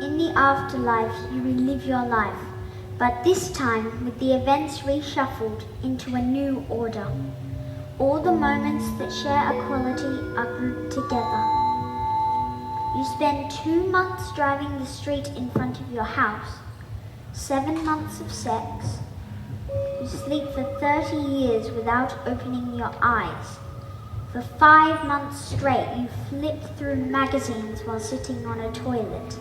In the afterlife, you relive your life, but this time with the events reshuffled into a new order. All the moments that share a quality are grouped together. You spend 2 months driving the street in front of your house, 7 months of sex. You sleep for 30 years without opening your eyes. For 5 months straight, you flip through magazines while sitting on a toilet.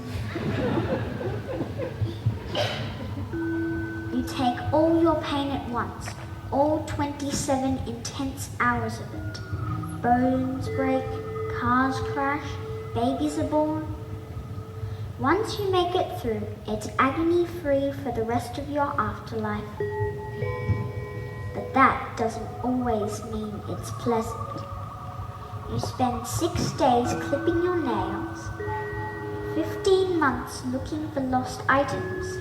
You take all your pain at once, all 27 intense hours of it. Bones break, cars crash, babies are born. Once you make it through, it's agony-free for the rest of your afterlife. But that doesn't always mean it's pleasant. You spend 6 days clipping your nails, 15 months looking for lost items,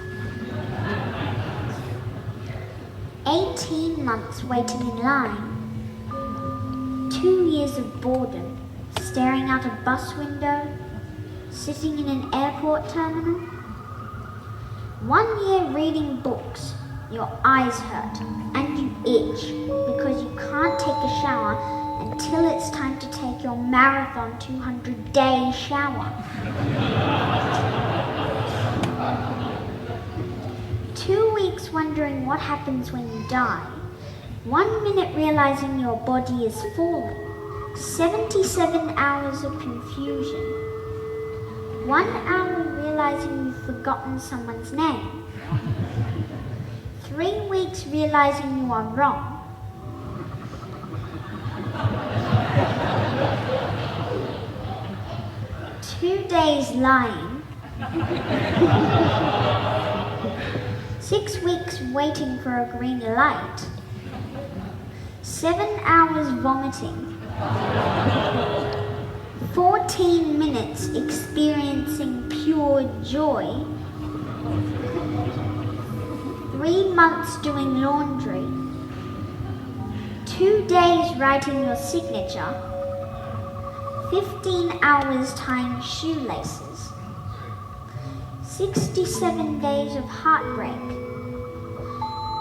18 months waiting in line, 2 years of boredom, staring out a bus window, sitting in an airport terminal, 1 year reading books, your eyes hurt and you itch because you can't take a shower until it's time to take your marathon 200-day shower. 2 weeks wondering what happens when you die. 1 minute realizing your body is falling. 77 hours of confusion. 1 hour realizing you've forgotten someone's name. 3 weeks realizing you are wrong. 2 days lying. 6 weeks waiting for a green light. 7 hours vomiting. 14 minutes experiencing pure joy. 3 months doing laundry. 2 days writing your signature. 15 hours tying shoelaces. 67 days of heartbreak.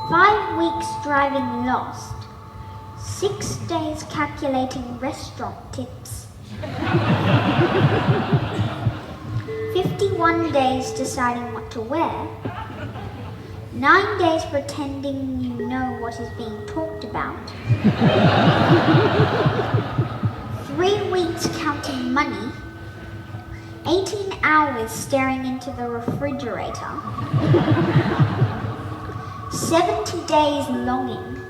5 weeks driving lost. 6 days calculating restaurant tips. 51 days deciding what to wear. 9 days pretending you know what is being talked about. 3 weeks counting money. 18 hours staring into the refrigerator. 70 days longing.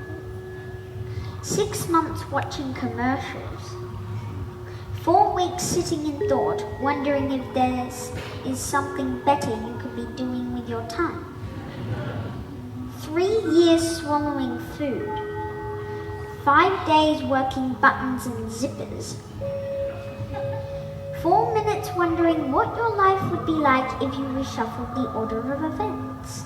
6 months watching commercials. 4 weeks sitting in thought, wondering if there is something better you could be doing with your time. 3 years swallowing food. 5 days working buttons and zippers. 4 minutes wondering what your life would be like if you reshuffled the order of events.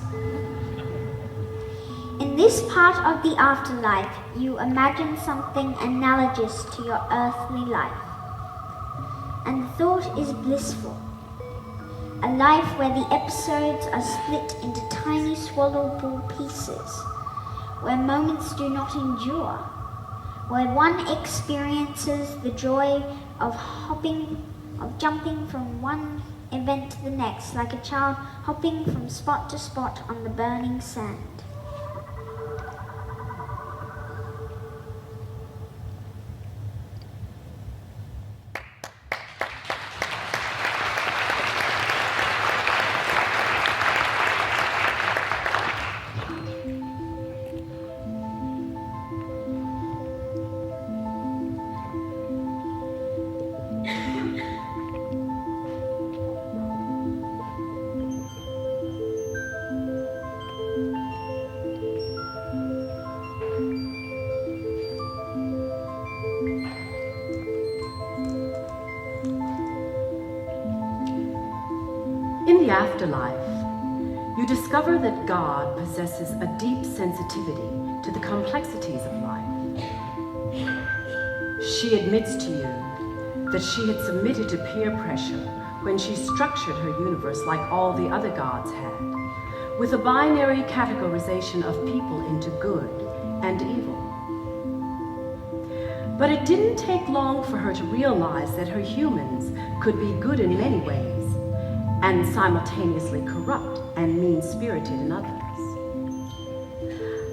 In this part of the afterlife, you imagine something analogous to your earthly life. And the thought is blissful. A life where the episodes are split into tiny swallowable pieces, where moments do not endure, where one experiences the joy of jumping from one event to the next, like a child hopping from spot to spot on the burning sand. In the afterlife, you discover that God possesses a deep sensitivity to the complexities of life. She admits to you that she had submitted to peer pressure when she structured her universe like all the other gods had, with a binary categorization of people into good and evil. But it didn't take long for her to realize that her humans could be good in many ways and simultaneously corrupt and mean-spirited in others.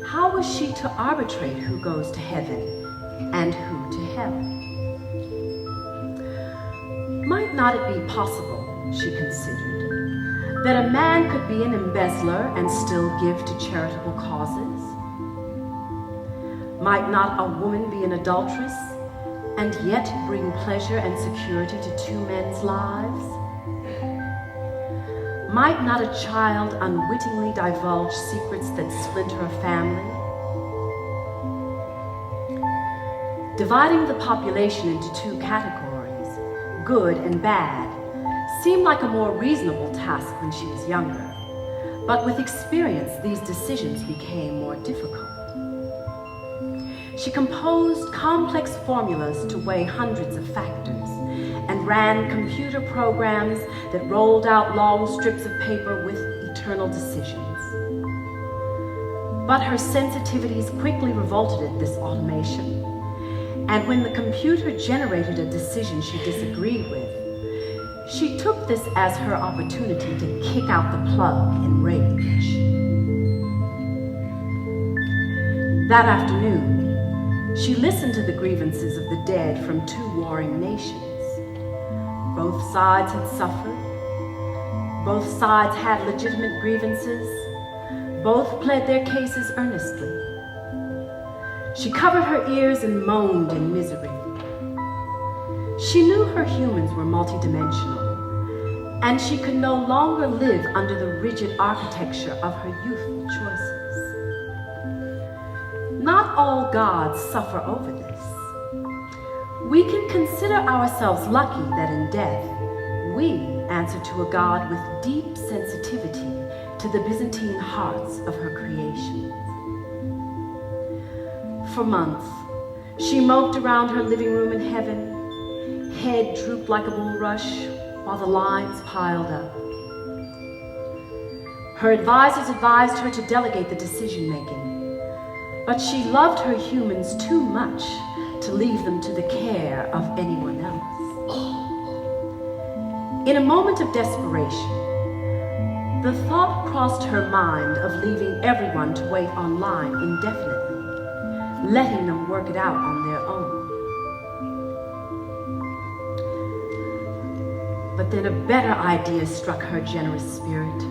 How was she to arbitrate who goes to heaven and who to hell? Might not it be possible, she considered, that a man could be an embezzler and still give to charitable causes? Might not a woman be an adulteress and yet bring pleasure and security to two men's lives? Might not a child unwittingly divulge secrets that splinter a family? Dividing the population into two categories, good and bad, seemed like a more reasonable task when she was younger, but with experience, these decisions became more difficult. She composed complex formulas to weigh hundreds of factors and ran computer programs that rolled out long strips of paper with eternal decisions. But her sensitivities quickly revolted at this automation, and when the computer generated a decision she disagreed with, she took this as her opportunity to kick out the plug in rage. That afternoon, she listened to the grievances of the dead from two warring nations. Both sides had suffered. Both sides had legitimate grievances. Both pled their cases earnestly. She covered her ears and moaned in misery. She knew her humans were multidimensional, and she could no longer live under the rigid architecture of her youthful choices. Not all gods suffer over this. We can consider ourselves lucky that in death, we answer to a god with deep sensitivity to the Byzantine hearts of her creations. For months, she moped around her living room in heaven, head drooped like a bulrush while the lines piled up. Her advisors advised her to delegate the decision-making, but she loved her humans too much to leave them to the care of anyone else. In a moment of desperation, the thought crossed her mind of leaving everyone to wait online indefinitely, letting them work it out on their own. But then a better idea struck her generous spirit.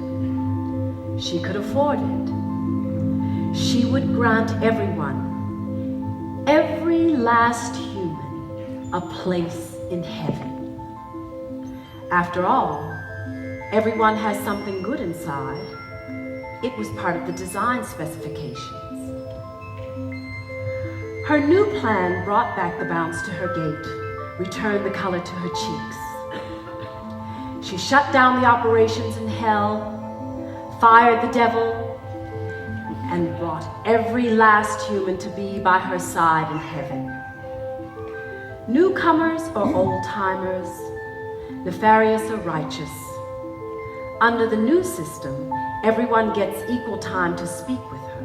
She could afford it. She would grant everyone, every last human, a place in heaven. After all, everyone has something good inside. It was part of the design specifications. Her new plan brought back the bounce to her gait, returned the color to her cheeks. She shut down the operations in hell, fired the devil, and brought every last human to be by her side in heaven. Newcomers or old-timers, nefarious or righteous. Under the new system, everyone gets equal time to speak with her.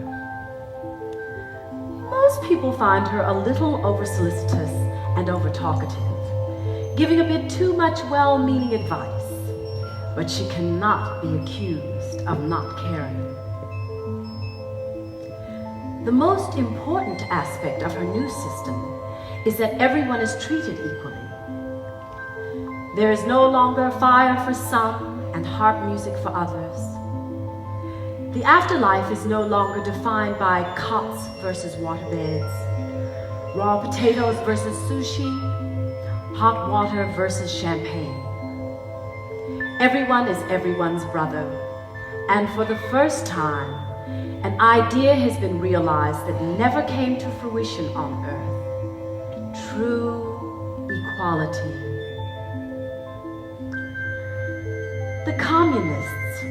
Most people find her a little over-solicitous and over-talkative, giving a bit too much well-meaning advice, but she cannot be accused of not caring. The most important aspect of her new system is that everyone is treated equally. There is no longer fire for some and harp music for others. The afterlife is no longer defined by cots versus waterbeds, raw potatoes versus sushi, hot water versus champagne. Everyone is everyone's brother, and for the first time, an idea has been realized that never came to fruition on Earth. True equality. The communists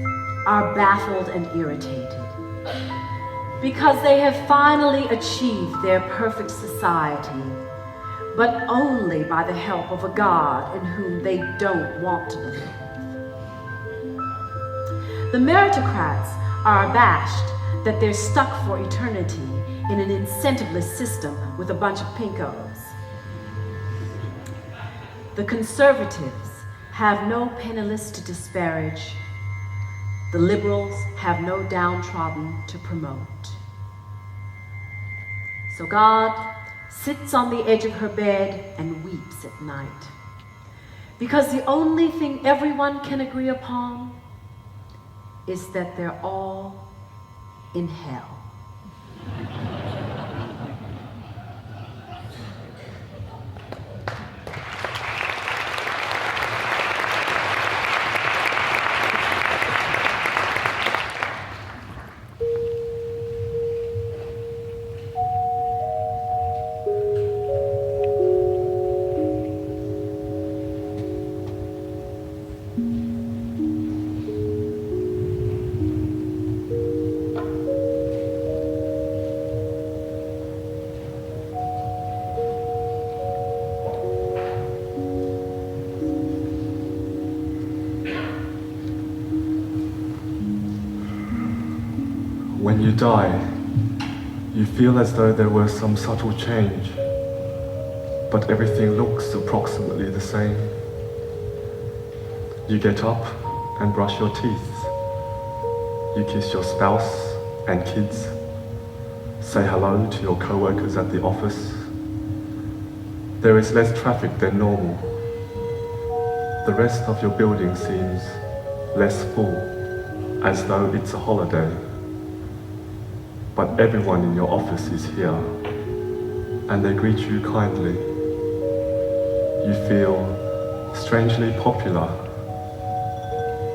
are baffled and irritated because they have finally achieved their perfect society but only by the help of a God in whom they don't want to believe. The meritocrats are abashed that they're stuck for eternity in an incentiveless system with a bunch of pinkos. The conservatives have no penniless to disparage. The liberals have no downtrodden to promote. So God sits on the edge of her bed and weeps at night, because the only thing everyone can agree upon is that they're all in hell. When you die, you feel as though there was some subtle change, but everything looks approximately the same. You get up and brush your teeth. You kiss your spouse and kids. Say hello to your co-workers at the office. There is less traffic than normal. The rest of your building seems less full, as though it's a holiday. But everyone in your office is here, and they greet you kindly. You feel strangely popular.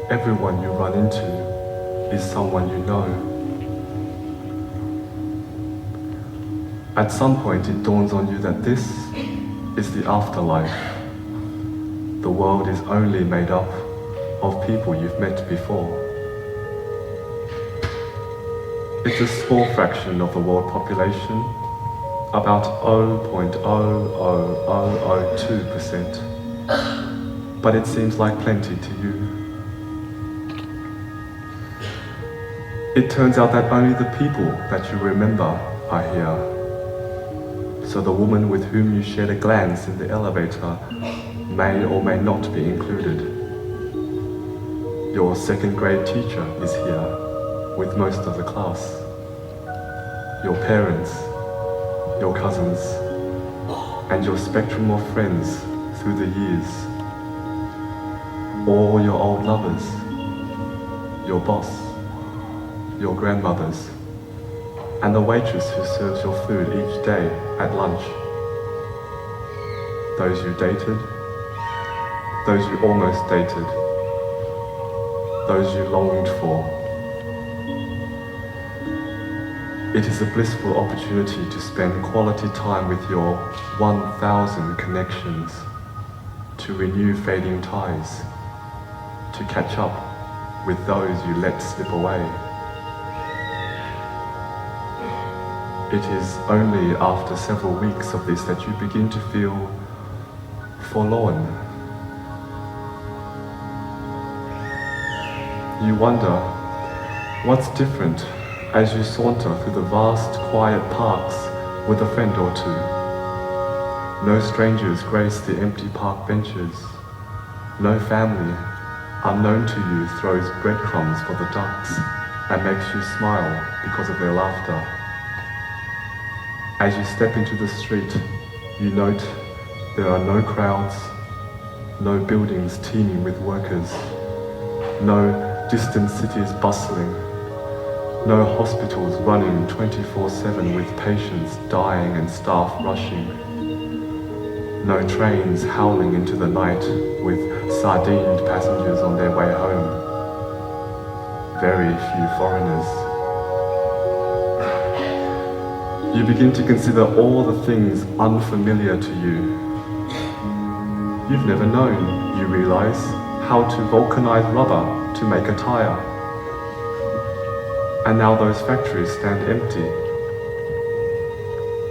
Everyone you run into is someone you know. At some point it dawns on you that this is the afterlife. The world is only made up of people you've met before. It's a small fraction of the world population, about 0.00002%, but it seems like plenty to you. It turns out that only the people that you remember are here. So the woman with whom you shared a glance in the elevator may or may not be included. Your second grade teacher is here with most of the class. Your parents, your cousins, and your spectrum of friends through the years. All your old lovers, your boss, your grandmothers, and the waitress who serves your food each day at lunch. Those you dated, those you almost dated, those you longed for. It is a blissful opportunity to spend quality time with your 1,000 connections, to renew fading ties, to catch up with those you let slip away. It is only after several weeks of this that you begin to feel forlorn. You wonder what's different as you saunter through the vast, quiet parks with a friend or two. No strangers grace the empty park benches. No family unknown to you throws breadcrumbs for the ducks and makes you smile because of their laughter. As you step into the street, you note there are no crowds, no buildings teeming with workers, no distant cities bustling, no hospitals running 24/7 with patients dying and staff rushing, no trains howling into the night with sardined passengers on their way home. Very few foreigners. You begin to consider all the things unfamiliar to you. You've never known, you realize, how to vulcanize rubber to make a tire. And now those factories stand empty.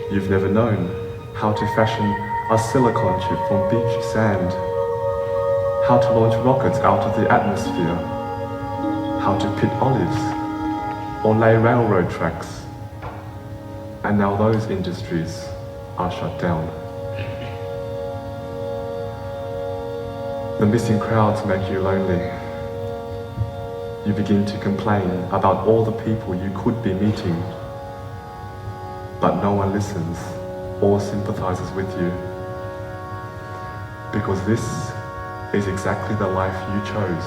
You've never known how to fashion a silicon chip from beach sand, how to launch rockets out of the atmosphere, how to pit olives or lay railroad tracks. And now those industries are shut down. The missing crowds make you lonely. You begin to complain about all the people you could be meeting, but no one listens or sympathizes with you. Because this is exactly the life you chose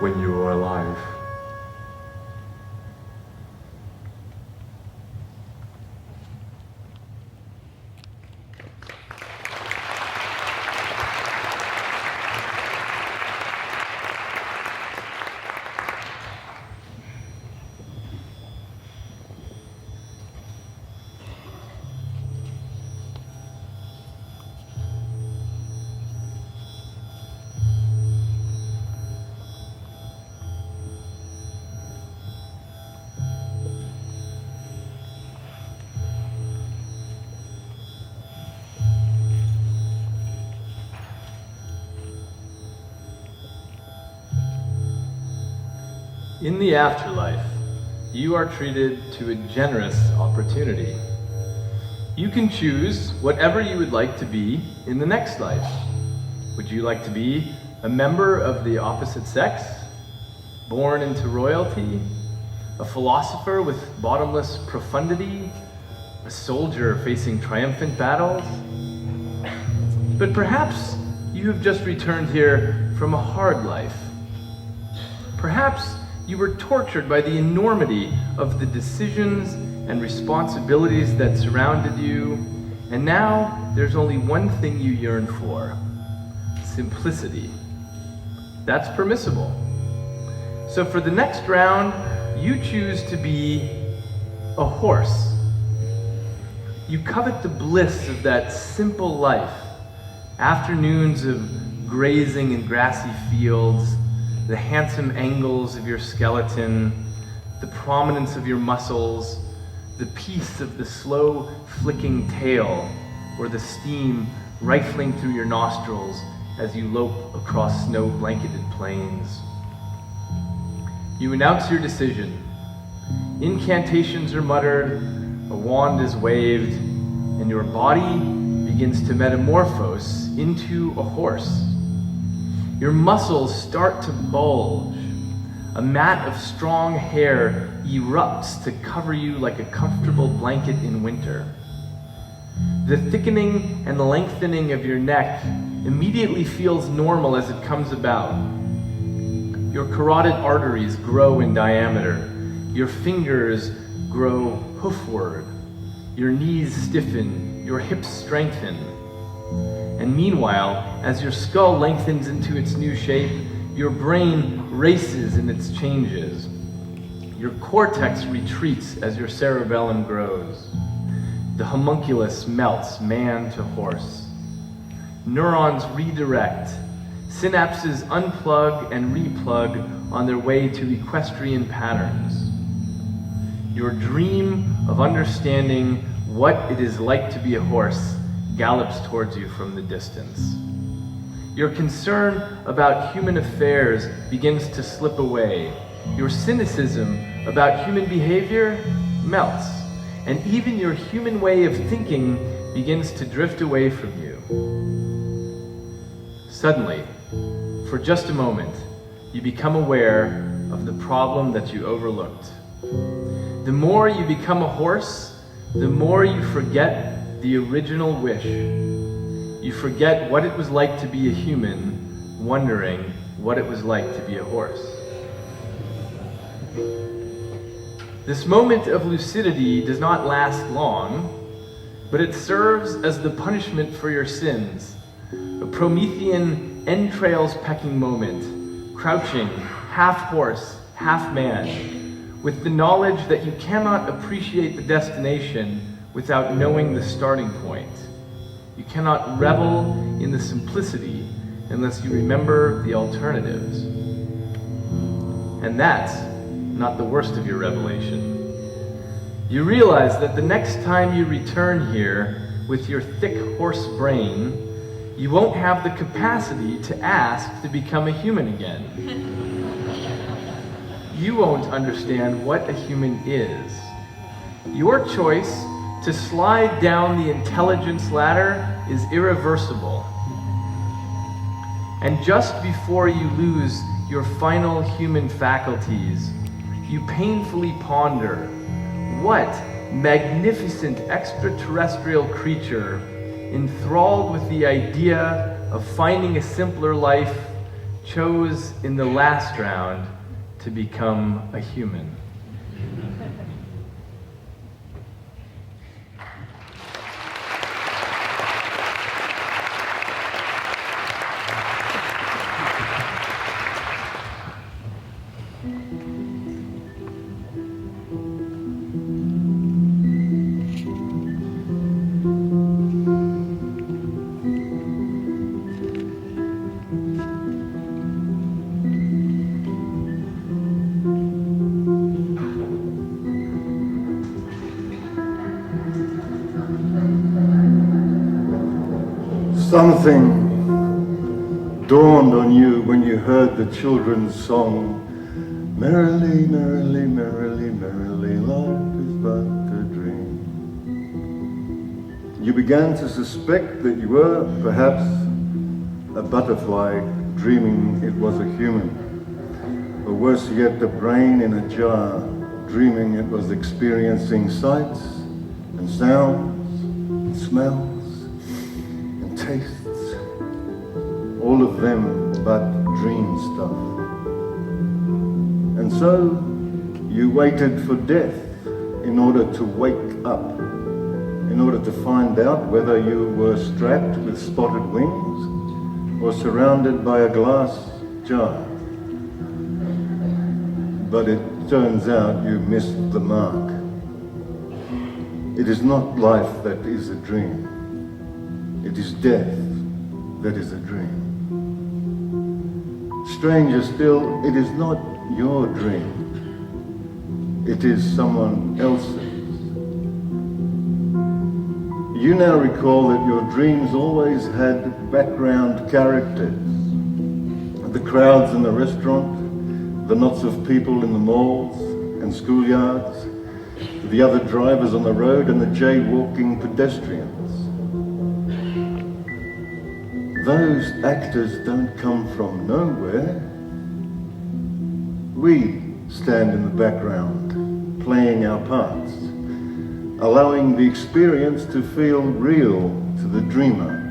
when you were alive. In the afterlife, you are treated to a generous opportunity. You can choose whatever you would like to be in the next life. Would you like to be a member of the opposite sex, born into royalty, a philosopher with bottomless profundity, a soldier facing triumphant battles? But perhaps you have just returned here from a hard life. Perhaps you were tortured by the enormity of the decisions and responsibilities that surrounded you, and now there's only one thing you yearn for: simplicity. That's permissible. So for the next round, you choose to be a horse. You covet the bliss of that simple life, afternoons of grazing in grassy fields, the handsome angles of your skeleton, the prominence of your muscles, the peace of the slow flicking tail, or the steam rifling through your nostrils as you lope across snow-blanketed plains. You announce your decision. Incantations are muttered, a wand is waved, and your body begins to metamorphose into a horse. Your muscles start to bulge. A mat of strong hair erupts to cover you like a comfortable blanket in winter. The thickening and lengthening of your neck immediately feels normal as it comes about. Your carotid arteries grow in diameter. Your fingers grow hoofward. Your knees stiffen. Your hips strengthen. And meanwhile, as your skull lengthens into its new shape, your brain races in its changes. Your cortex retreats as your cerebellum grows. The homunculus melts man to horse. Neurons redirect. Synapses unplug and replug on their way to equestrian patterns. Your dream of understanding what it is like to be a horse gallops towards you from the distance. Your concern about human affairs begins to slip away. Your cynicism about human behavior melts, and even your human way of thinking begins to drift away from you. Suddenly, for just a moment, you become aware of the problem that you overlooked. The more you become a horse, the more you forget the original wish. You forget what it was like to be a human, wondering what it was like to be a horse. This moment of lucidity does not last long, but it serves as the punishment for your sins, a Promethean entrails-pecking moment, crouching, half horse, half man, with the knowledge that you cannot appreciate the destination without knowing the starting point. You cannot revel in the simplicity unless you remember the alternatives. And that's not the worst of your revelation. You realize that the next time you return here, with your thick horse brain, you won't have the capacity to ask to become a human again. You won't understand what a human is. Your choice to slide down the intelligence ladder is irreversible. And just before you lose your final human faculties, you painfully ponder, what magnificent extraterrestrial creature, enthralled with the idea of finding a simpler life, chose in the last round to become a human? Something dawned on you when you heard the children's song, merrily, merrily, merrily, merrily, life is but a dream. You began to suspect that you were perhaps a butterfly dreaming it was a human, or worse yet, a brain in a jar dreaming it was experiencing sights and sounds and smells and tastes, all of them but dream stuff. And so you waited for death in order to wake up, in order to find out whether you were strapped with spotted wings or surrounded by a glass jar. But it turns out you missed the mark. It is not life that is a dream. It is death that is a dream. Stranger still, it is not your dream. It is someone else's. You now recall that your dreams always had background characters. The crowds in the restaurant, the knots of people in the malls and schoolyards, the other drivers on the road and the jaywalking pedestrians. Those actors don't come from nowhere. We stand in the background, playing our parts, allowing the experience to feel real to the dreamer.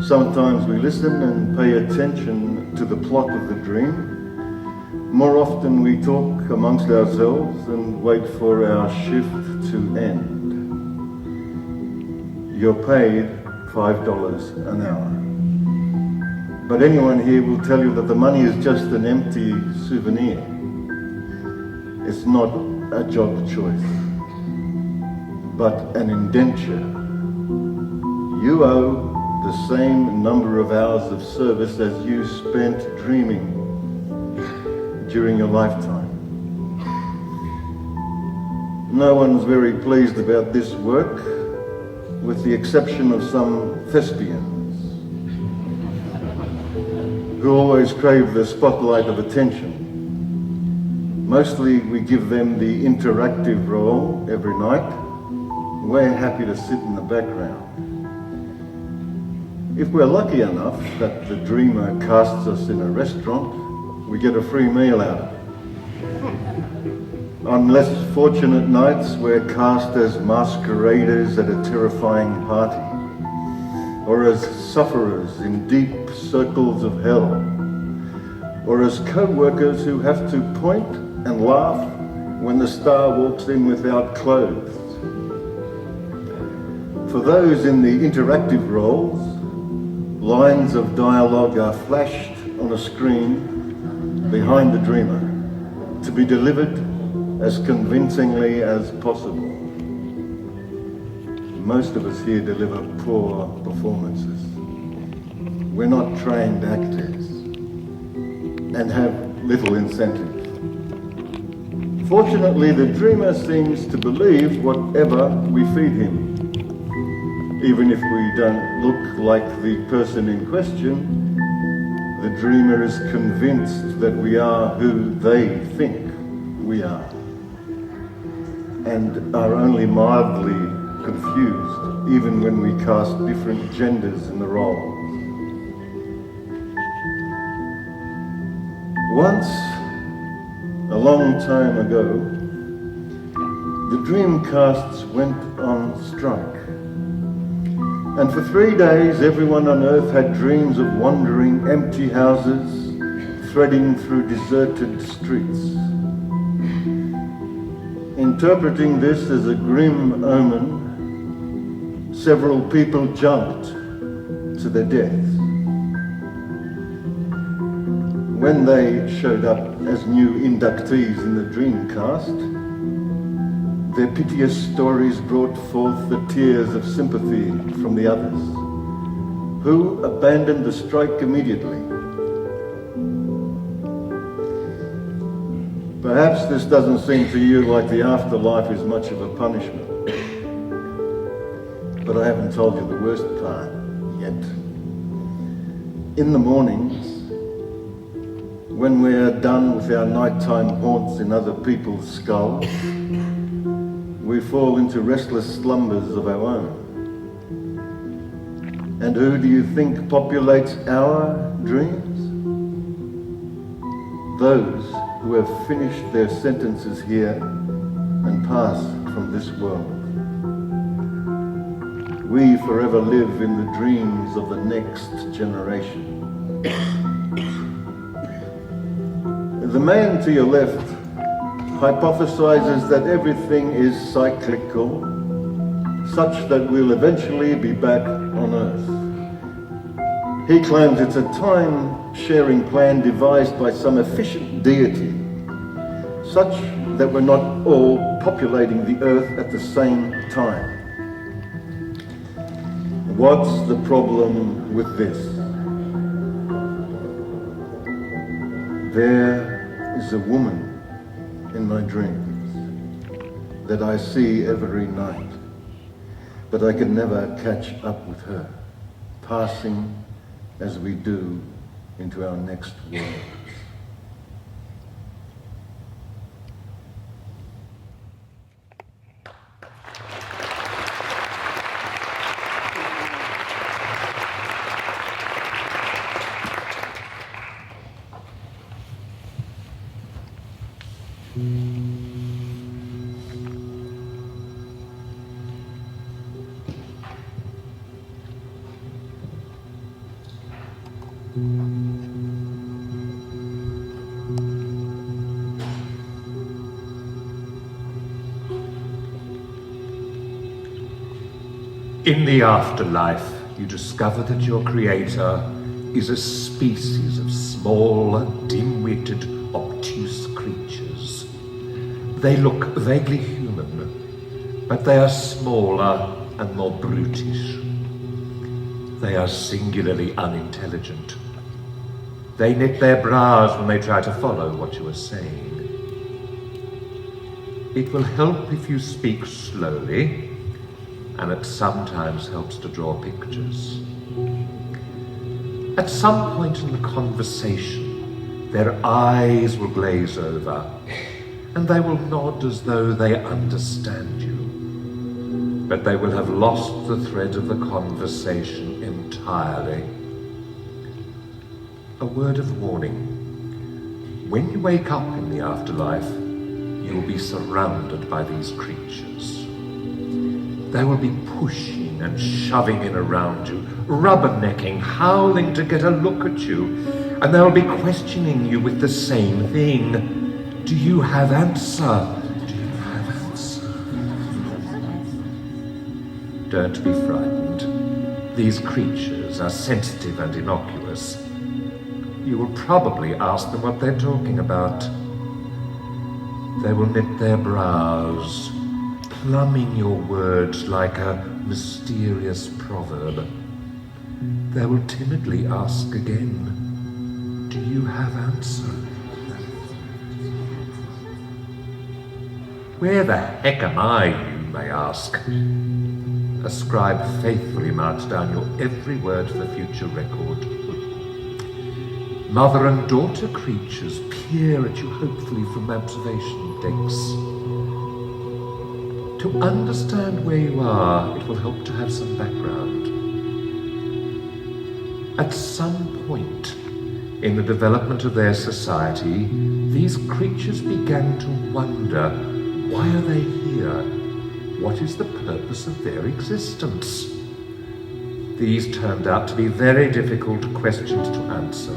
Sometimes we listen and pay attention to the plot of the dream. More often we talk amongst ourselves and wait for our shift to end. You're paid $5 an hour. But anyone here will tell you that the money is just an empty souvenir. It's not a job choice, but an indenture. You owe the same number of hours of service as you spent dreaming during your lifetime. No one's very pleased about this work, with the exception of some thespians who always crave the spotlight of attention. Mostly we give them the interactive role every night. We're happy to sit in the background. If we're lucky enough that the dreamer casts us in a restaurant, we get a free meal out of it. On less fortunate nights, we're cast as masqueraders at a terrifying party, or as sufferers in deep circles of hell, or as co-workers who have to point and laugh when the star walks in without clothes. For those in the interactive roles, lines of dialogue are flashed on a screen behind the dreamer to be delivered as convincingly as possible. Most of us here deliver poor performances. We're not trained actors and have little incentive. Fortunately, the dreamer seems to believe whatever we feed him. Even if we don't look like the person in question, the dreamer is convinced that we are who they think we are, and are only mildly confused, even when we cast different genders in the role. Once, a long time ago, the dreamcasts went on strike. And for 3 days, everyone on Earth had dreams of wandering empty houses, threading through deserted streets. Interpreting this as a grim omen, several people jumped to their deaths. When they showed up as new inductees in the Dreamcast, their piteous stories brought forth the tears of sympathy from the others, who abandoned the strike immediately. Perhaps this doesn't seem to you like the afterlife is much of a punishment, but I haven't told you the worst part yet. In the mornings, when we're done with our nighttime haunts in other people's skulls, we fall into restless slumbers of our own. And who do you think populates our dreams? Those who have finished their sentences here and pass from this world. We forever live in the dreams of the next generation. The man to your left hypothesizes that everything is cyclical, such that we'll eventually be back on Earth. He claims it's a time-sharing plan devised by some efficient deity, such that we're not all populating the Earth at the same time. What's the problem with this? There is a woman in my dreams that I see every night, but I can never catch up with her, passing as we do into our next world. In the afterlife, you discover that your creator is a species of small, dim-witted, obtuse creatures. They look vaguely human, but they are smaller and more brutish. They are singularly unintelligent. They knit their brows when they try to follow what you are saying. It will help if you speak slowly, and it sometimes helps to draw pictures. At some point in the conversation, their eyes will glaze over, and they will nod as though they understand you. But they will have lost the thread of the conversation entirely. A word of warning. When you wake up in the afterlife, you will be surrounded by these creatures. They will be pushing and shoving in around you, rubbernecking, howling to get a look at you, and they'll be questioning you with the same thing. Do you have answer? Do you have answer? Don't be frightened. These creatures are sensitive and innocuous. You will probably ask them what they're talking about. They will knit their brows, plumbing your words like a mysterious proverb. They will timidly ask again, do you have answer? Where the heck am I, you may ask? a scribe faithfully marks down your every word for future record. Mother and daughter creatures peer at you hopefully from observation decks. To understand where you are, it will help to have some background. At some point in the development of their society, these creatures began to wonder, why are they here? What is the purpose of their existence? These turned out to be very difficult questions to answer.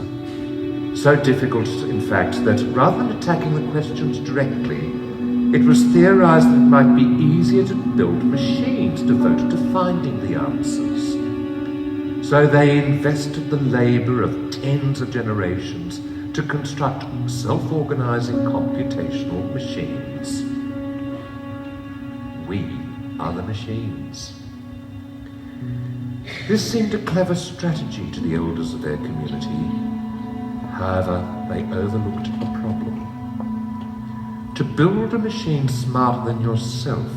So difficult, in fact, that rather than attacking the questions directly, it was theorized that it might be easier to build machines devoted to finding the answers. So they invested the labor of tens of generations to construct self-organizing computational machines. We are the machines. This seemed a clever strategy to the elders of their community. However, they overlooked a problem. To build a machine smarter than yourself,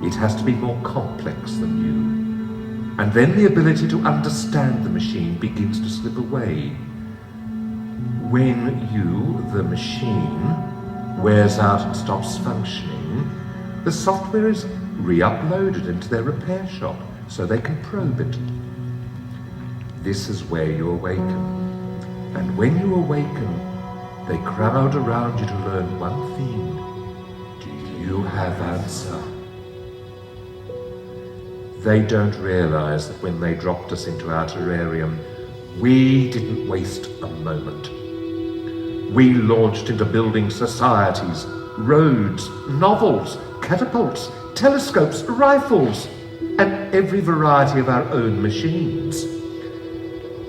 it has to be more complex than you. And then the ability to understand the machine begins to slip away. When you, the machine, wears out and stops functioning, the software is re-uploaded into their repair shop so they can probe it. This is where you awaken. And when you awaken, they crowd around you to learn one thing. Do you have answer? They don't realize that when they dropped us into our terrarium, we didn't waste a moment. We launched into building societies, roads, novels, catapults, telescopes, rifles, and every variety of our own machines.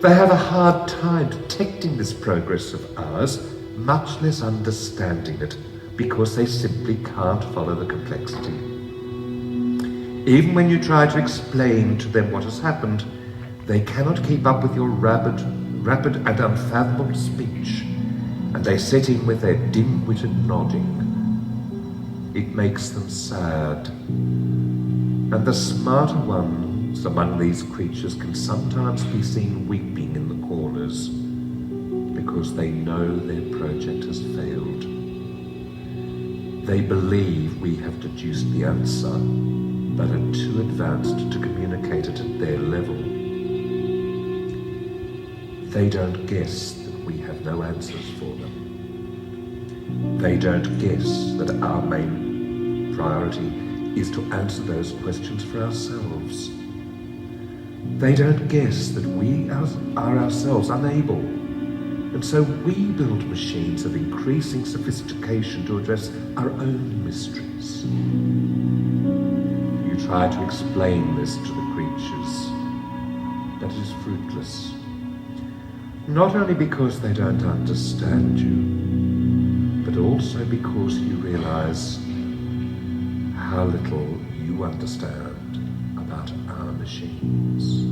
They have a hard time detecting this progress of ours, much less understanding it, because they simply can't follow the complexity. Even when you try to explain to them what has happened, they cannot keep up with your rapid and unfathomable speech, and they set in with their dim-witted nodding. It makes them sad. And the smarter ones among these creatures can sometimes be seen weeping in the corners because they know their project has failed. They believe we have deduced the answer, but are too advanced to communicate it at their level. They don't guess that we have no answers for them. They don't guess that our main priority is to answer those questions for ourselves. They don't guess that we are ourselves unable, and so we build machines of increasing sophistication to address our own mysteries. You try to explain this to the creatures, but it is fruitless. Not only because they don't understand you, but also because you realize how little you understand about our machines.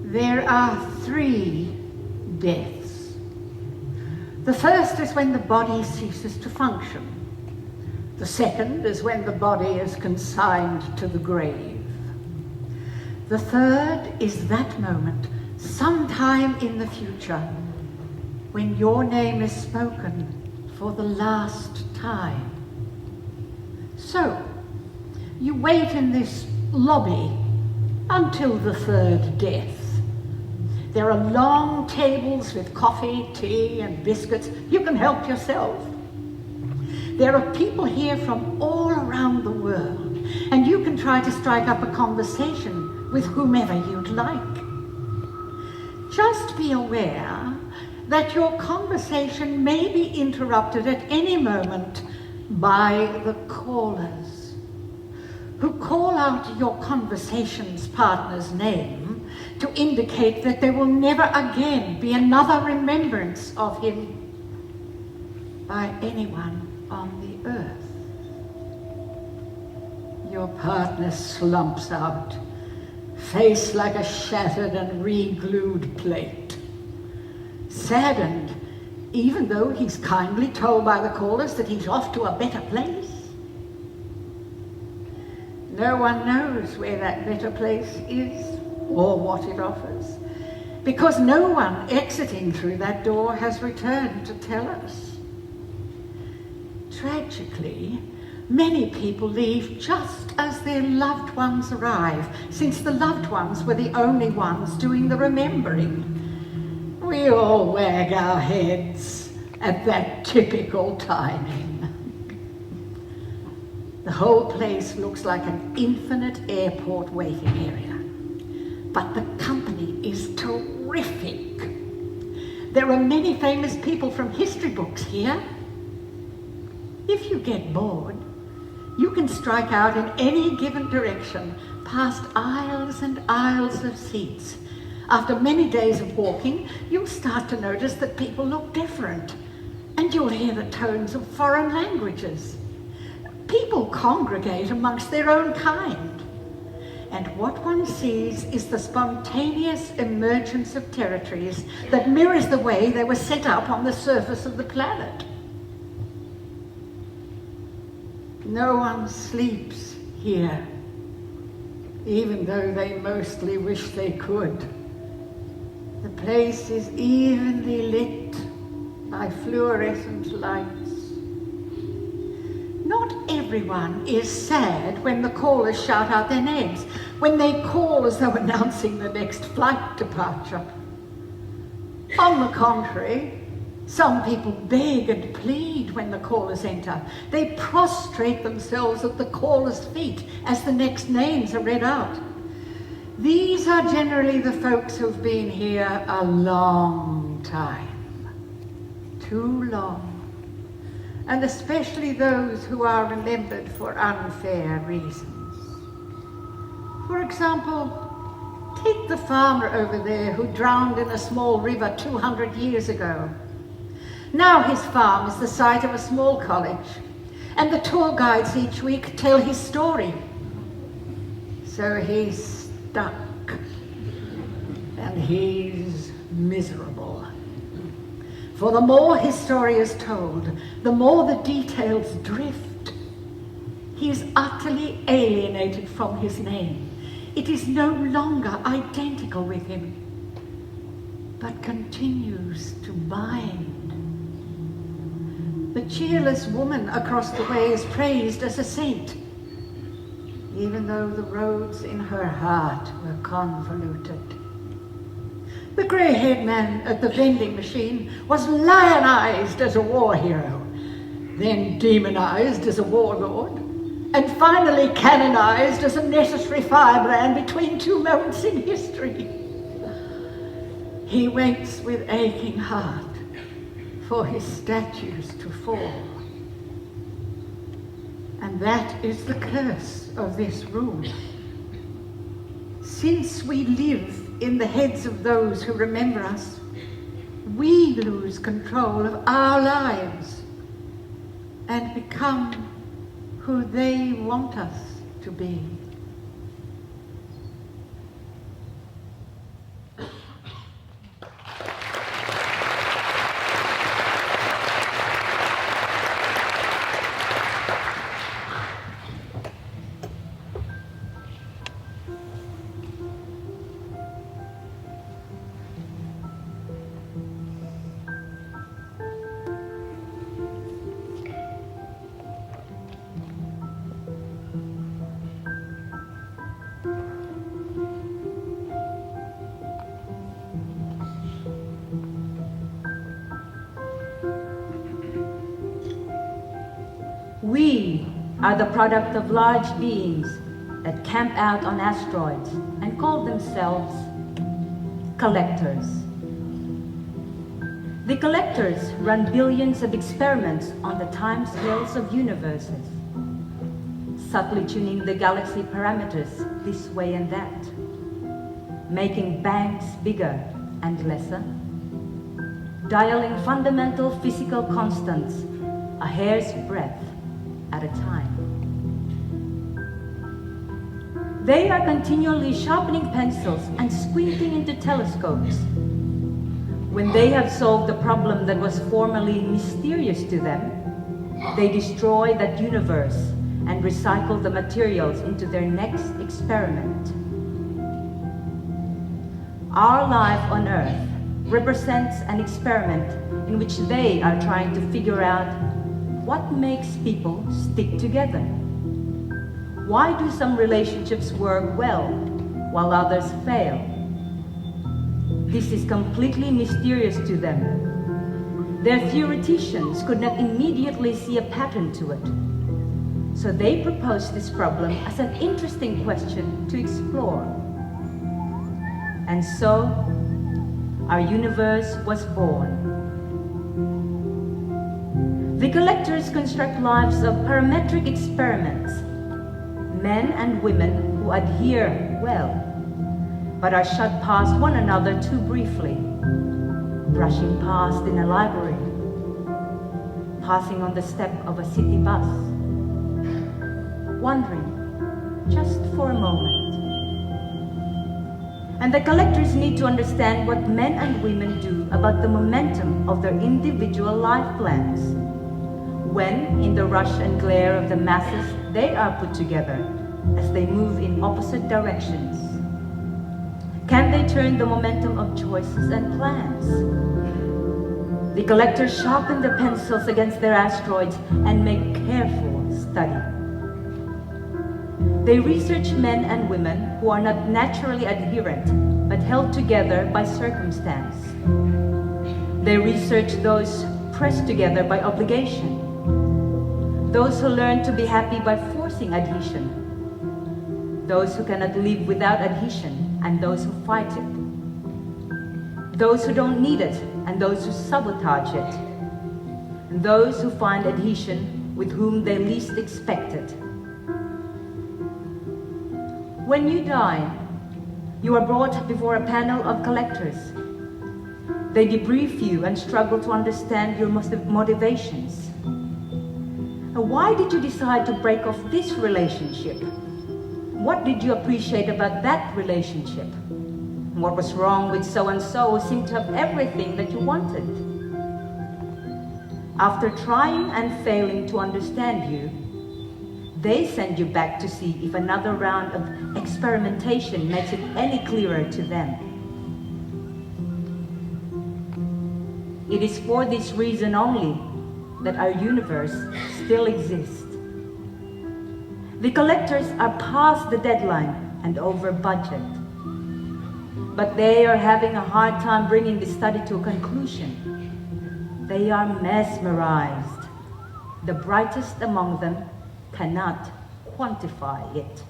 There are 3 deaths. The first is when the body ceases to function. The second is when the body is consigned to the grave. The third is that moment, sometime in the future, when your name is spoken for the last time. So, you wait in this lobby until the third death. There are long tables with coffee, tea, and biscuits. You can help yourself. There are people here from all around the world, and you can try to strike up a conversation with whomever you'd like. Just be aware that your conversation may be interrupted at any moment by the callers, who call out your conversation's partner's name to indicate that there will never again be another remembrance of him by anyone on the earth. Your partner slumps out, face like a shattered and re-glued plate, saddened, even though he's kindly told by the callers that he's off to a better place. No one knows where that better place is or what it offers, because no one exiting through that door has returned to tell us. Tragically, many people leave just as their loved ones arrive, since the loved ones were the only ones doing the remembering. We all wag our heads at that typical timing. The whole place looks like an infinite airport waiting area. But the company is terrific. There are many famous people from history books here. If you get bored, you can strike out in any given direction, past aisles and aisles of seats. After many days of walking, you'll start to notice that people look different, and you'll hear the tones of foreign languages. People congregate amongst their own kind. And what one sees is the spontaneous emergence of territories that mirrors the way they were set up on the surface of the planet. No one sleeps here, even though they mostly wish they could. The place is evenly lit by fluorescent lights. Not everyone is sad when the callers shout out their names, when they call as though announcing the next flight departure. On the contrary, some people beg and plead when the callers enter. They prostrate themselves at the callers' feet as the next names are read out. These are generally the folks who've been here a long time, too long. And especially those who are remembered for unfair reasons. For example, take the farmer over there who drowned in a small river 200 years ago. Now his farm is the site of a small college, and the tour guides each week tell his story. So he's stuck, and he's miserable. For the more his story is told, the more the details drift. He is utterly alienated from his name. It is no longer identical with him, but continues to bind. The cheerless woman across the way is praised as a saint, even though the roads in her heart were convoluted. The grey-haired man at the vending machine was lionized as a war hero, then demonized as a warlord, and finally canonized as a necessary firebrand between two moments in history. He waits with aching heart for his statues to fall. And that is the curse of this room. Since we live in the heads of those who remember us, we lose control of our lives and become who they want us to be. are the product of large beings that camp out on asteroids and call themselves collectors. The collectors run billions of experiments on the timescales of universes, subtly tuning the galaxy parameters this way and that, making banks bigger and lesser, dialing fundamental physical constants a hair's breadth at a time. They are continually sharpening pencils and squinting into telescopes. When they have solved the problem that was formerly mysterious to them, they destroy that universe and recycle the materials into their next experiment. Our life on Earth represents an experiment in which they are trying to figure out what makes people stick together. Why do some relationships work well while others fail? This is completely mysterious to them. Their theoreticians could not immediately see a pattern to it. So they proposed this problem as an interesting question to explore. And so, our universe was born. The collectors construct lives of parametric experiments, men and women who adhere well, but are shut past one another too briefly, brushing past in a library, passing on the step of a city bus, wondering just for a moment. And the collectors need to understand what men and women do about the momentum of their individual life plans, when, in the rush and glare of the masses, they are put together as they move in opposite directions. Can they turn the momentum of choices and plans? The collectors sharpen the pencils against their asteroids and make careful study. They research men and women who are not naturally adherent, but held together by circumstance. They research those pressed together by obligation, those who learn to be happy by forcing adhesion, those who cannot live without adhesion, and those who fight it, those who don't need it, and those who sabotage it, and those who find adhesion with whom they least expect it. When you die, you are brought before a panel of collectors. They debrief you and struggle to understand your motivations. Why did you decide to break off this relationship? What did you appreciate about that relationship? What was wrong with so-and-so who seemed to have everything that you wanted? After trying and failing to understand you, they send you back to see if another round of experimentation makes it any clearer to them. It is for this reason only that our universe still exists. The collectors are past the deadline and over budget, but they are having a hard time bringing the study to a conclusion. They are mesmerized. The brightest among them cannot quantify it.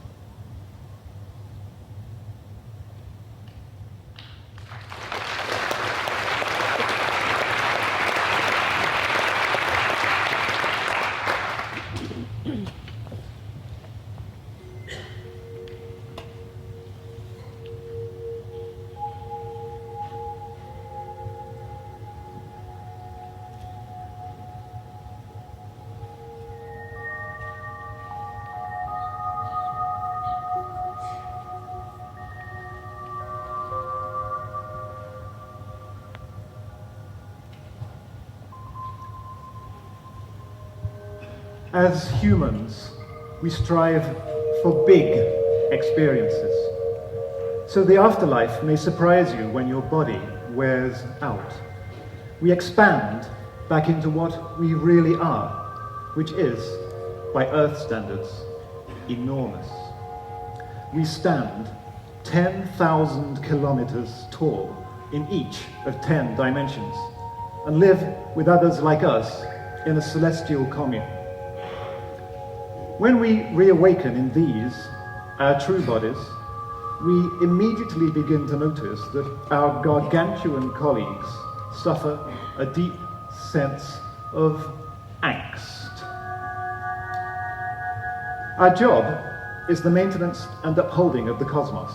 As humans, we strive for big experiences. So the afterlife may surprise you when your body wears out. We expand back into what we really are, which is, by Earth standards, enormous. We stand 10,000 kilometers tall in each of 10 dimensions and live with others like us in a celestial commune. When we reawaken in these, our true bodies, we immediately begin to notice that our gargantuan colleagues suffer a deep sense of angst. Our job is the maintenance and upholding of the cosmos.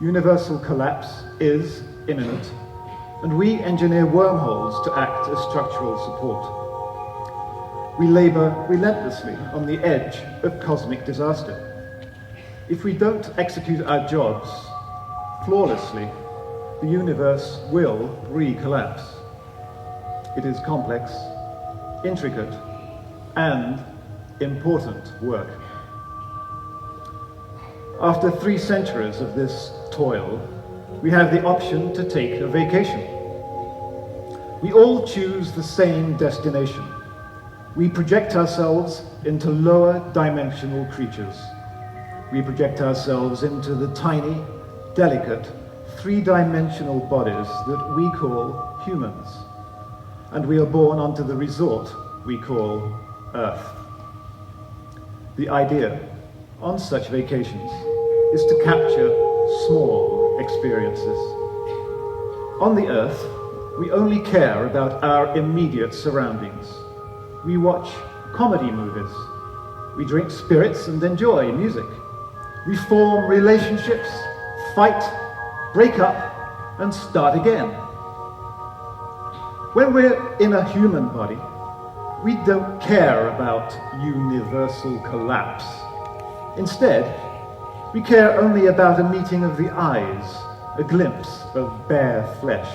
Universal collapse is imminent, and we engineer wormholes to act as structural support. We labor relentlessly on the edge of cosmic disaster. If we don't execute our jobs flawlessly, the universe will recollapse. It is complex, intricate, and important work. After 3 centuries of this toil, we have the option to take a vacation. We all choose the same destination. We project ourselves into lower dimensional creatures. We project ourselves into the tiny, delicate, 3-dimensional bodies that we call humans. And we are born onto the resort we call Earth. The idea on such vacations is to capture small experiences. On the Earth, we only care about our immediate surroundings. We watch comedy movies. We drink spirits and enjoy music. We form relationships, fight, break up, and start again. When we're in a human body, we don't care about universal collapse. Instead, we care only about a meeting of the eyes, a glimpse of bare flesh,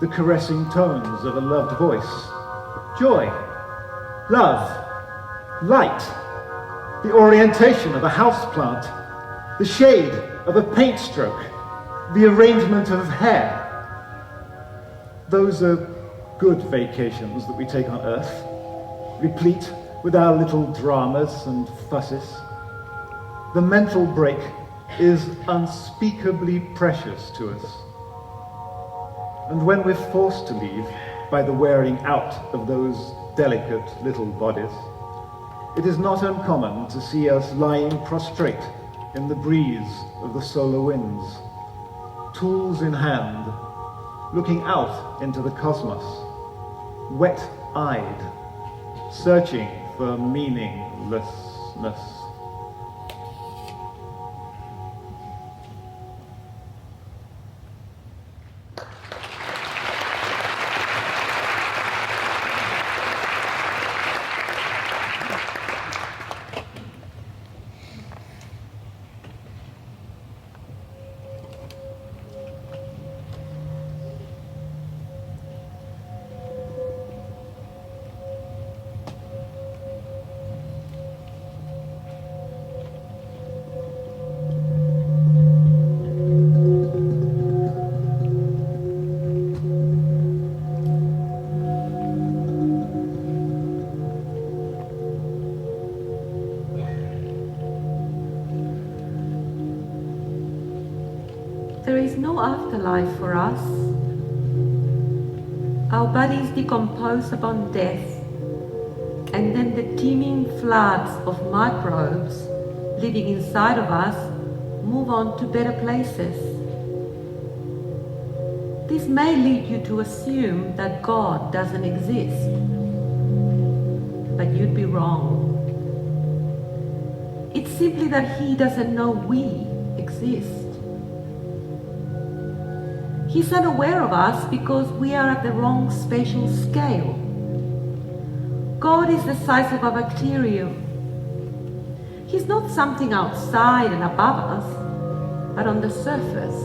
the caressing tones of a loved voice, joy, love, light, the orientation of a houseplant, the shade of a paint stroke, the arrangement of hair. Those are good vacations that we take on Earth, replete with our little dramas and fusses. The mental break is unspeakably precious to us. And when we're forced to leave by the wearing out of those delicate little bodies, it is not uncommon to see us lying prostrate in the breeze of the solar winds, tools in hand, looking out into the cosmos, wet-eyed, searching for meaninglessness. There is no afterlife for us. Our bodies decompose upon death, and then the teeming floods of microbes living inside of us move on to better places. This may lead you to assume that God doesn't exist, but you'd be wrong. It's simply that He doesn't know we exist. He's unaware of us because we are at the wrong spatial scale. God is the size of a bacterium. He's not something outside and above us, but on the surface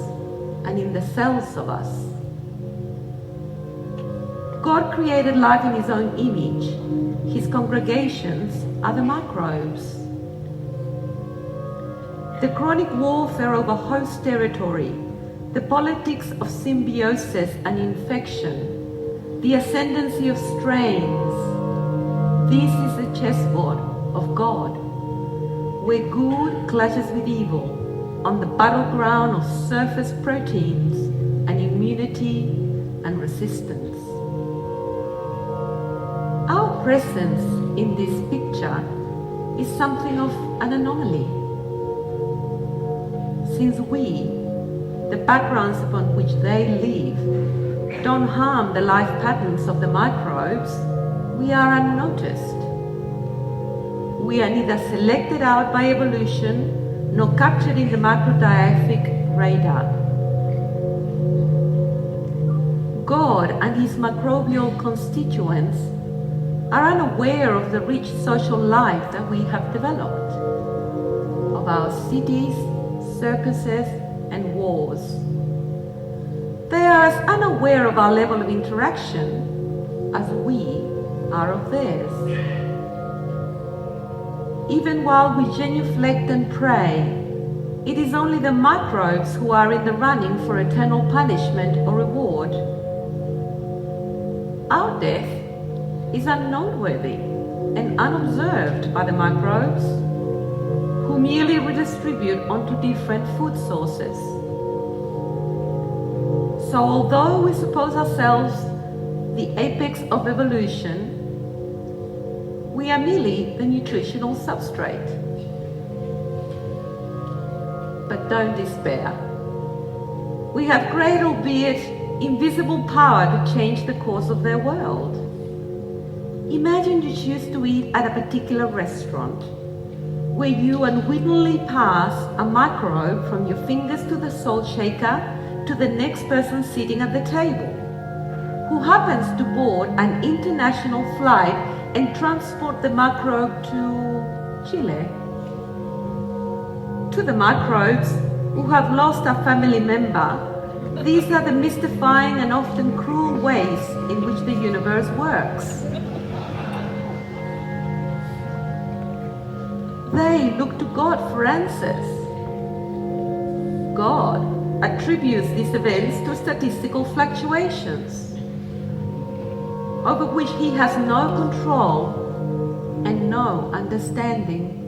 and in the cells of us. God created life in His own image. His congregations are the microbes. The chronic warfare over host territory, the politics of symbiosis and infection, the ascendancy of strains. This is the chessboard of God, where good clashes with evil on the battleground of surface proteins and immunity and resistance. Our presence in this picture is something of an anomaly. Since we, the backgrounds upon which they live, don't harm the life patterns of the microbes, we are unnoticed. We are neither selected out by evolution nor captured in the macrodiaphic radar. God and his microbial constituents are unaware of the rich social life that we have developed, of our cities, circuses, and wars. They are as unaware of our level of interaction as we are of theirs. Even while we genuflect and pray, it is only the microbes who are in the running for eternal punishment or reward. Our death is unnoteworthy and unobserved by the microbes, who merely redistribute onto different food sources. So although we suppose ourselves the apex of evolution, we are merely the nutritional substrate. But don't despair. We have great, albeit invisible, power to change the course of their world. Imagine you choose to eat at a particular restaurant, where you unwittingly pass a microbe from your fingers to the salt shaker to the next person sitting at the table, who happens to board an international flight and transport the microbe to Chile. To the microbes who have lost a family member, these are the mystifying and often cruel ways in which the universe works. They look to God for answers. God attributes these events to statistical fluctuations, over which he has no control and no understanding.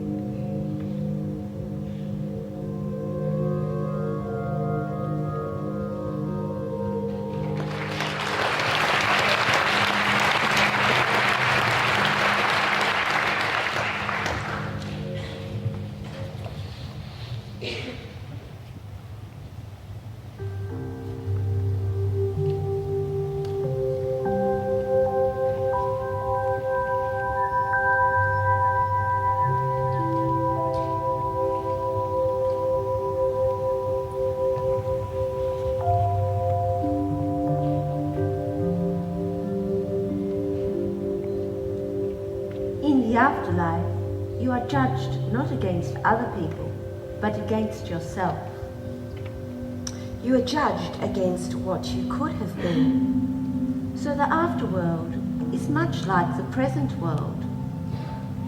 Afterlife, you are judged not against other people, but against yourself. You are judged against what you could have been. So the afterworld is much like the present world,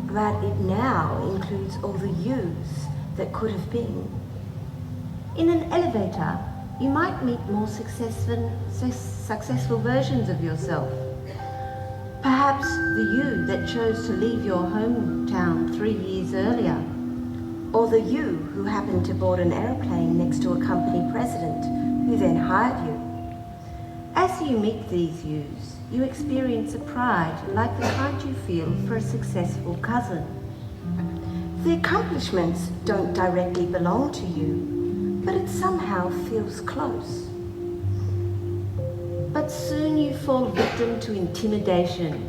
but it now includes all the yous that could have been. In an elevator, you might meet more successful versions of yourself. Perhaps the you that chose to leave your hometown 3 years earlier, or the you who happened to board an aeroplane next to a company president who then hired you. As you meet these yous, you experience a pride like the kind you feel for a successful cousin. The accomplishments don't directly belong to you, but it somehow feels close. But soon you fall victim to intimidation.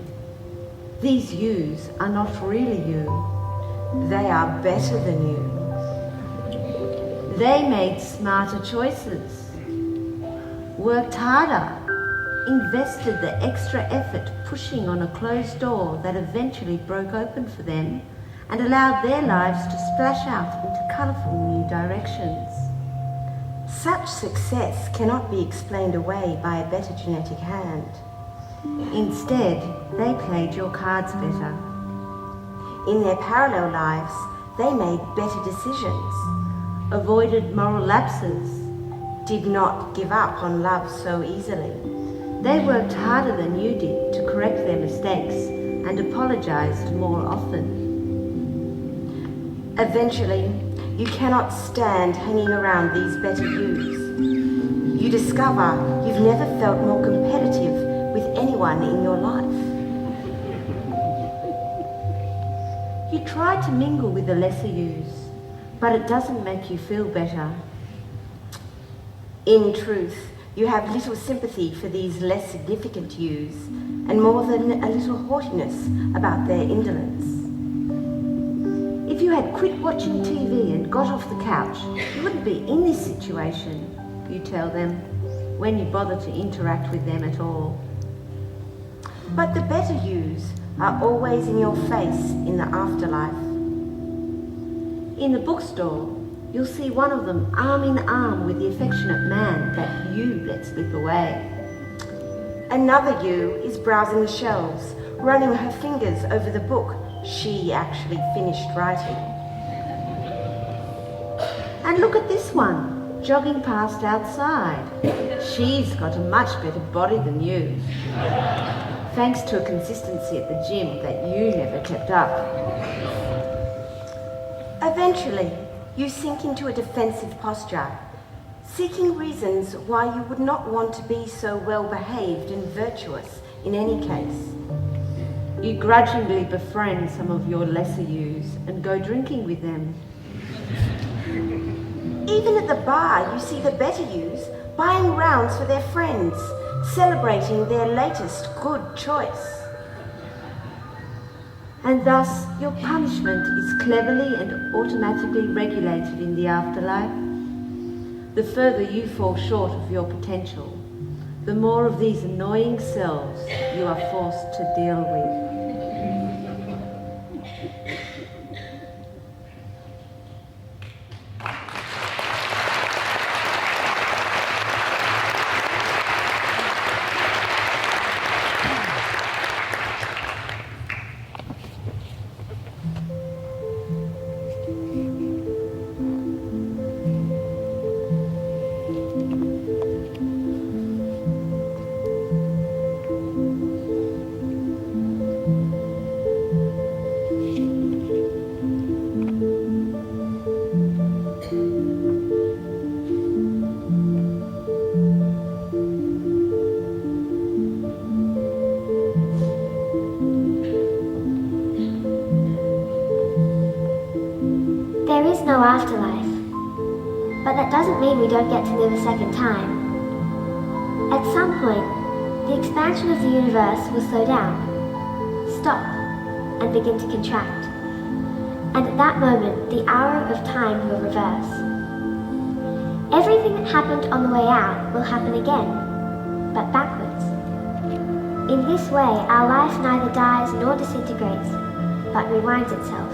These yous are not really you. They are better than you. They made smarter choices, worked harder, invested the extra effort pushing on a closed door that eventually broke open for them and allowed their lives to splash out into colourful new directions. Such success cannot be explained away by a better genetic hand. Instead, they played your cards better. In their parallel lives, they made better decisions, avoided moral lapses, did not give up on love so easily. They worked harder than you did to correct their mistakes and apologized more often. Eventually, you cannot stand hanging around these better yous. You discover you've never felt more competitive with anyone in your life. You try to mingle with the lesser yous, but it doesn't make you feel better. In truth, you have little sympathy for these less significant yous, and more than a little haughtiness about their indolence. If you had quit watching TV and got off the couch, you wouldn't be in this situation, you tell them, when you bother to interact with them at all. But the better yous are always in your face in the afterlife. In the bookstore, you'll see one of them arm in arm with the affectionate man that you let slip away. Another you is browsing the shelves, running her fingers over the book she actually finished writing. And look at this one, jogging past outside. She's got a much better body than you, thanks to a consistency at the gym that you never kept up. Eventually, you sink into a defensive posture, seeking reasons why you would not want to be so well behaved and virtuous in any case. You grudgingly befriend some of your lesser yous and go drinking with them. Even at the bar, you see the better yous buying rounds for their friends, celebrating their latest good choice. And thus, your punishment is cleverly and automatically regulated in the afterlife. The further you fall short of your potential, the more of these annoying selves you are forced to deal with. No afterlife, but that doesn't mean we don't get to live a second time. At some point, the expansion of the universe will slow down, stop, and begin to contract. And at that moment, the hour of time will reverse. Everything that happened on the way out will happen again, but backwards. In this way, our life neither dies nor disintegrates, but rewinds itself.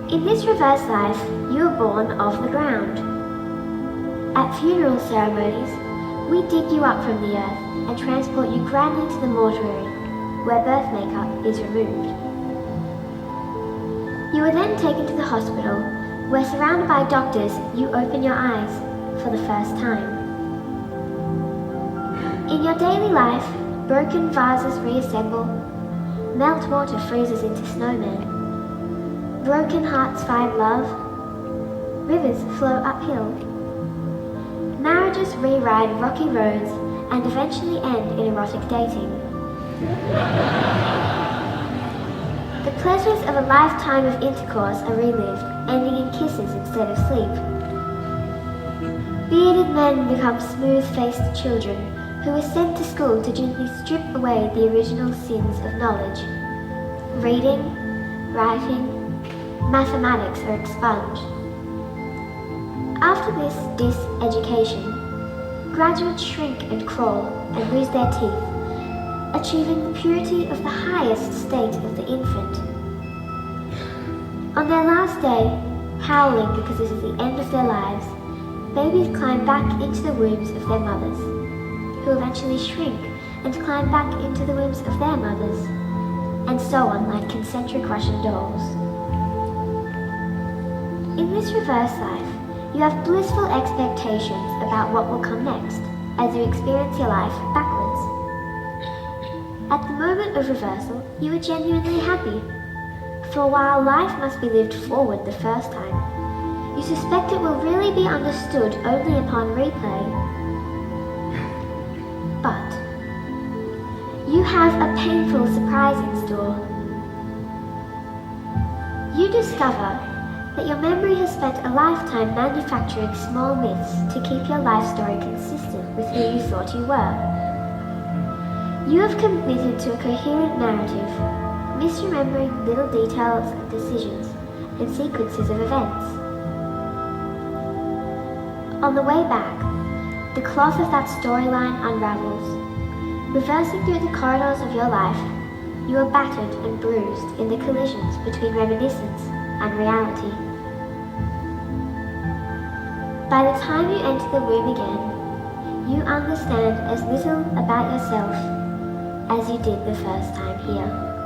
In this reverse life, you are born of the ground. At funeral ceremonies, we dig you up from the earth and transport you grandly to the mortuary, where birth makeup is removed. You are then taken to the hospital, where surrounded by doctors, you open your eyes for the first time. In your daily life, broken vases reassemble, melt water freezes into snowmen. Broken hearts find love, rivers flow uphill. Marriages rewrite rocky roads and eventually end in erotic dating. The pleasures of a lifetime of intercourse are relived, ending in kisses instead of sleep. Bearded men become smooth-faced children who are sent to school to gently strip away the original sins of knowledge. Reading, writing, mathematics are expunged. After this diseducation, graduates shrink and crawl and lose their teeth, achieving the purity of the highest state of the infant. On their last day, howling because this is the end of their lives, babies climb back into the wombs of their mothers, who eventually shrink and climb back into the wombs of their mothers, and so on like concentric Russian dolls. In this reverse life, you have blissful expectations about what will come next, as you experience your life backwards. At the moment of reversal, you are genuinely happy. For while life must be lived forward the first time, you suspect it will really be understood only upon replay. But you have a painful surprise in store. You discover that your memory has spent a lifetime manufacturing small myths to keep your life story consistent with who you thought you were. You have committed to a coherent narrative, misremembering little details and decisions and sequences of events. On the way back, the cloth of that storyline unravels. Reversing through the corridors of your life, you are battered and bruised in the collisions between reminiscence and reality. By the time you enter the room again, you understand as little about yourself as you did the first time here.